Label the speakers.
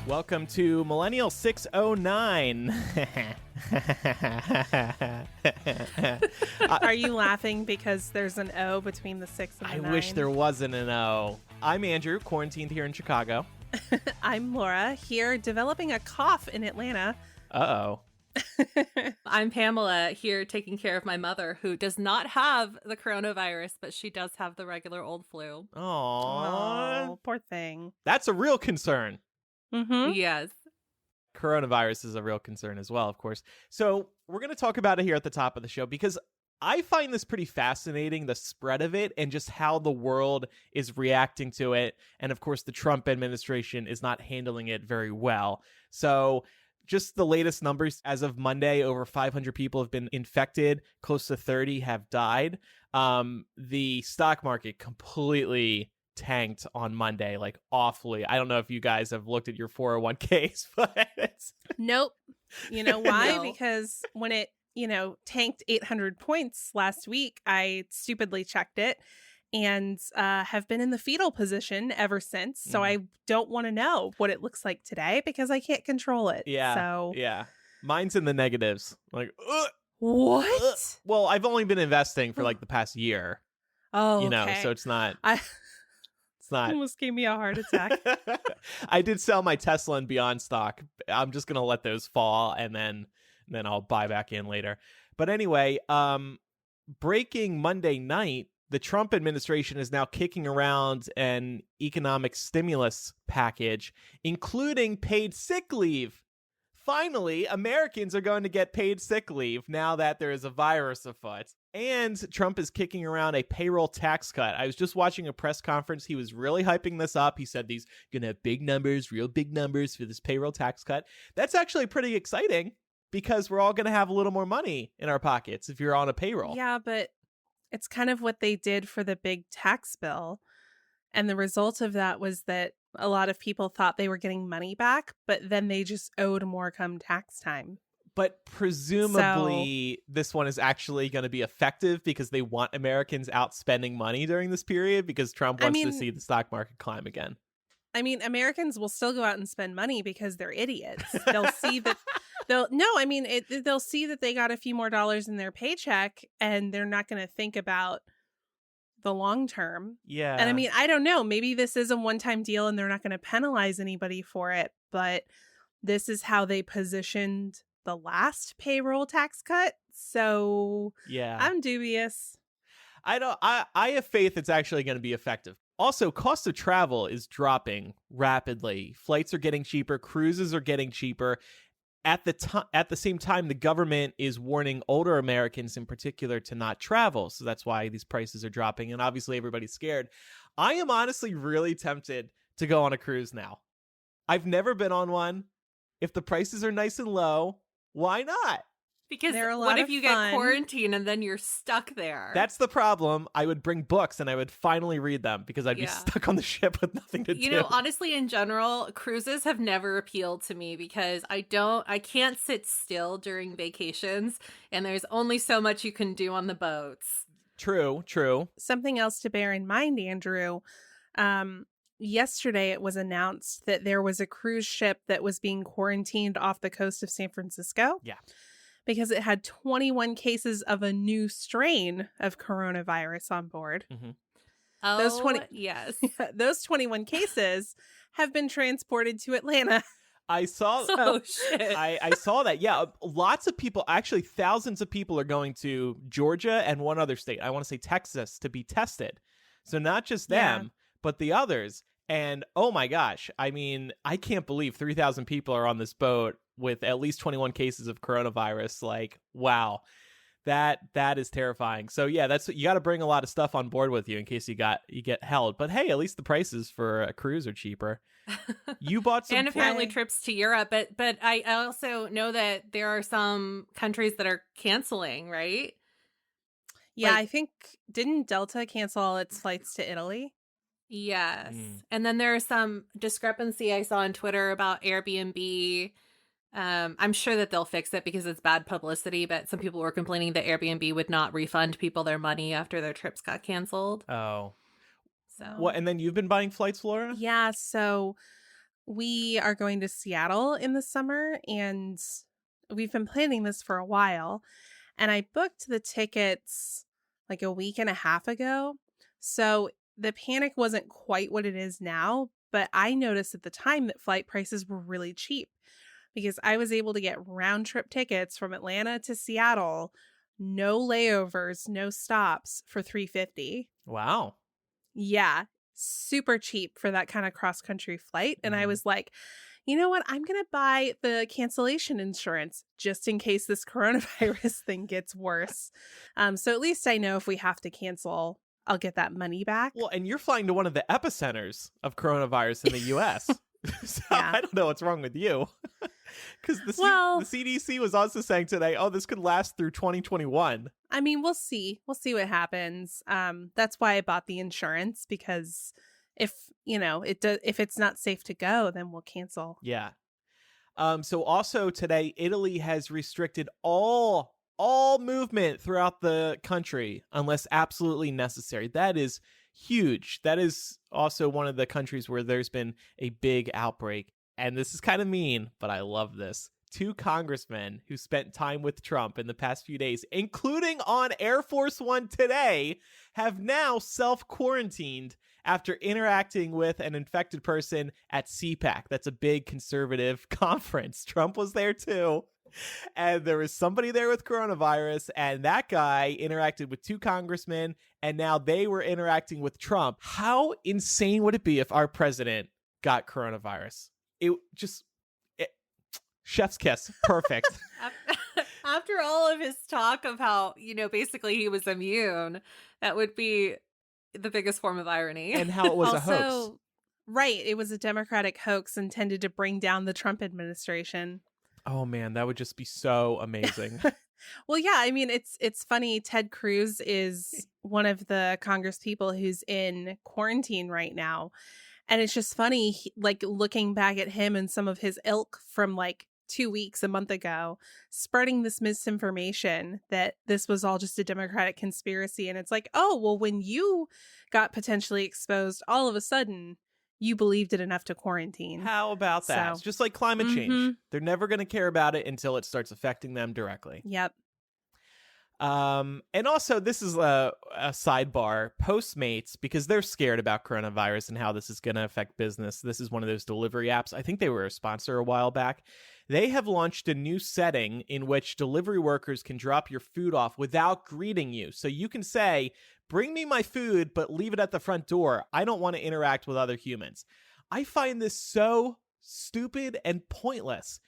Speaker 1: Welcome to Millennial 609.
Speaker 2: Are you laughing because there's an O between the 6 and the 9?
Speaker 1: I wish there wasn't an O. I'm Andrew, quarantined here in Chicago.
Speaker 2: I'm Laura, here developing a cough in Atlanta.
Speaker 1: Uh-oh.
Speaker 3: I'm Pamela, here taking care of my mother, who does not have the coronavirus, but she does have the regular old flu.
Speaker 1: Aww.
Speaker 2: Oh, poor thing.
Speaker 1: That's a real concern.
Speaker 2: Mm-hmm.
Speaker 3: Yes.
Speaker 1: Coronavirus is a real concern as well, of course. So we're going to talk about it here at the top of the show because I find this pretty fascinating, the spread of it and just how the world is reacting to it. And of course, the Trump administration is not handling it very well. So just the latest numbers as of Monday, over 500 people have been infected. Close to 30 have died. The stock market completely tanked on Monday, like awfully. I don't know if you guys have looked at your 401ks, but
Speaker 2: Nope. You know why?
Speaker 3: No.
Speaker 2: Because when it, tanked 800 points last week, I stupidly checked it and have been in the fetal position ever since. So I don't want to know what it looks like today because I can't control it.
Speaker 1: yeah.
Speaker 2: So
Speaker 1: Yeah. Mine's in the negatives. Like,
Speaker 2: what?
Speaker 1: Well, I've only been investing for like the past year,
Speaker 2: Oh, okay.
Speaker 1: so it's not. It's not.
Speaker 2: Almost gave me a heart attack.
Speaker 1: I did sell my Tesla and Beyond stock. I'm just gonna let those fall and then I'll buy back in later. But anyway, breaking Monday night, the Trump administration is now kicking around an economic stimulus package, including paid sick leave. Finally, Americans are going to get paid sick leave now that there is a virus afoot. And Trump is kicking around a payroll tax cut. I was just watching a press conference. He was really hyping this up. He said these going to have big numbers, real big numbers for this payroll tax cut. That's actually pretty exciting because we're all going to have a little more money in our pockets if you're on a payroll.
Speaker 2: Yeah, but it's kind of what they did for the big tax bill. And the result of that was that a lot of people thought they were getting money back, but then they just owed more come tax time.
Speaker 1: But presumably this one is actually going to be effective because they want Americans out spending money during this period because Trump wants to see the stock market climb again.
Speaker 2: I mean, Americans will still go out and spend money because they're idiots. They'll see that they'll see that they got a few more dollars in their paycheck and they're not going to think about the long term.
Speaker 1: Yeah.
Speaker 2: And I mean, I don't know, maybe this is a one-time deal and they're not going to penalize anybody for it, but this is how they positioned the last payroll tax cut. So
Speaker 1: yeah,
Speaker 2: I'm dubious.
Speaker 1: I have faith it's actually going to be effective. Also, cost of travel is dropping rapidly. Flights are getting cheaper. Cruises are getting cheaper. At the same time, the government is warning older Americans in particular to not travel. So that's why these prices are dropping. And obviously everybody's scared. I am honestly really tempted to go on a cruise now. I've never been on one. If the prices are nice and low, why not?
Speaker 3: Because
Speaker 2: They're a lot
Speaker 3: what if
Speaker 2: of
Speaker 3: you
Speaker 2: fun.
Speaker 3: get quarantined and then you're stuck there?
Speaker 1: That's the problem. I would bring books and I would finally read them because I'd be stuck on the ship with nothing to do.
Speaker 3: You know, honestly, in general, cruises have never appealed to me because I can't sit still during vacations and there's only so much you can do on the boats.
Speaker 1: True.
Speaker 2: Something else to bear in mind, Andrew. Yesterday, it was announced that there was a cruise ship that was being quarantined off the coast of San Francisco.
Speaker 1: Yeah.
Speaker 2: Because it had 21 cases of a new strain of coronavirus on board.
Speaker 1: Mm-hmm.
Speaker 3: Oh, yes.
Speaker 2: Those 21 cases have been transported to Atlanta.
Speaker 1: I saw.
Speaker 3: Oh, shit.
Speaker 1: I saw that. Yeah, lots of people, actually thousands of people are going to Georgia and one other state. I want to say Texas to be tested. So not just them, but the others. And oh my gosh, I mean, I can't believe 3,000 people are on this boat with at least 21 cases of coronavirus. Like, wow, that is terrifying. So yeah, you got to bring a lot of stuff on board with you in case you get held. But hey, at least the prices for a cruise are cheaper. You bought some
Speaker 3: and apparently trips to Europe, but I also know that there are some countries that are canceling, right?
Speaker 2: Yeah, I think didn't Delta cancel all its flights to Italy?
Speaker 3: Yes. And then there's some discrepancy I saw on Twitter about Airbnb. I'm sure that they'll fix it because it's bad publicity, but some people were complaining that Airbnb would not refund people their money after their trips got canceled.
Speaker 1: Oh.
Speaker 3: So
Speaker 1: What? And then you've been buying flights, Laura?
Speaker 2: Yeah, so we are going to Seattle in the summer, and we've been planning this for a while. And I booked the tickets like a week and a half ago. So the panic wasn't quite what it is now, but I noticed at the time that flight prices were really cheap because I was able to get round trip tickets from Atlanta to Seattle, no layovers, no stops, for $350.
Speaker 1: Wow.
Speaker 2: Yeah, super cheap for that kind of cross country flight. And I was like, you know what? I'm going to buy the cancellation insurance just in case this coronavirus thing gets worse. So at least I know if we have to cancel, I'll get that money back.
Speaker 1: Well, and you're flying to one of the epicenters of coronavirus in the U.S. So
Speaker 2: Yeah.
Speaker 1: I don't know what's wrong with you. Because the CDC was also saying today, oh, this could last through 2021.
Speaker 2: I mean, we'll see. We'll see what happens. That's why I bought the insurance, because if it's not safe to go, then we'll cancel.
Speaker 1: Yeah. So also today, Italy has restricted all movement throughout the country unless absolutely necessary. That is huge. That is also one of the countries where there's been a big outbreak. And this is kind of mean, but I love this. 2 congressmen who spent time with Trump in the past few days, including on Air Force One today, have now self-quarantined after interacting with an infected person at CPAC. That's a big conservative conference. Trump was there too. And there was somebody there with coronavirus, and that guy interacted with 2 congressmen, and now they were interacting with Trump. How insane would it be if our president got coronavirus? Chef's kiss. Perfect.
Speaker 3: After all of his talk of how, basically he was immune, that would be the biggest form of irony.
Speaker 1: And how it was
Speaker 2: also,
Speaker 1: a hoax.
Speaker 2: Right. It was a Democratic hoax intended to bring down the Trump administration.
Speaker 1: Oh, man, that would just be so amazing.
Speaker 2: Well, yeah, I mean, it's funny. Ted Cruz is one of the Congress people who's in quarantine right now. And it's just funny, looking back at him and some of his ilk from 2 weeks, a month ago, spreading this misinformation that this was all just a Democratic conspiracy. And it's like, oh, well, when you got potentially exposed, all of a sudden you believed it enough to quarantine.
Speaker 1: How about that?
Speaker 2: So,
Speaker 1: It's just like climate change. They're never going to care about it until it starts affecting them directly.
Speaker 2: Yep.
Speaker 1: And also, this is a sidebar. Postmates, because they're scared about coronavirus and how this is going to affect business. This is one of those delivery apps. I think they were a sponsor a while back. They have launched a new setting in which delivery workers can drop your food off without greeting you. So you can say, bring me my food, but leave it at the front door. I don't want to interact with other humans. I find this so stupid and pointless.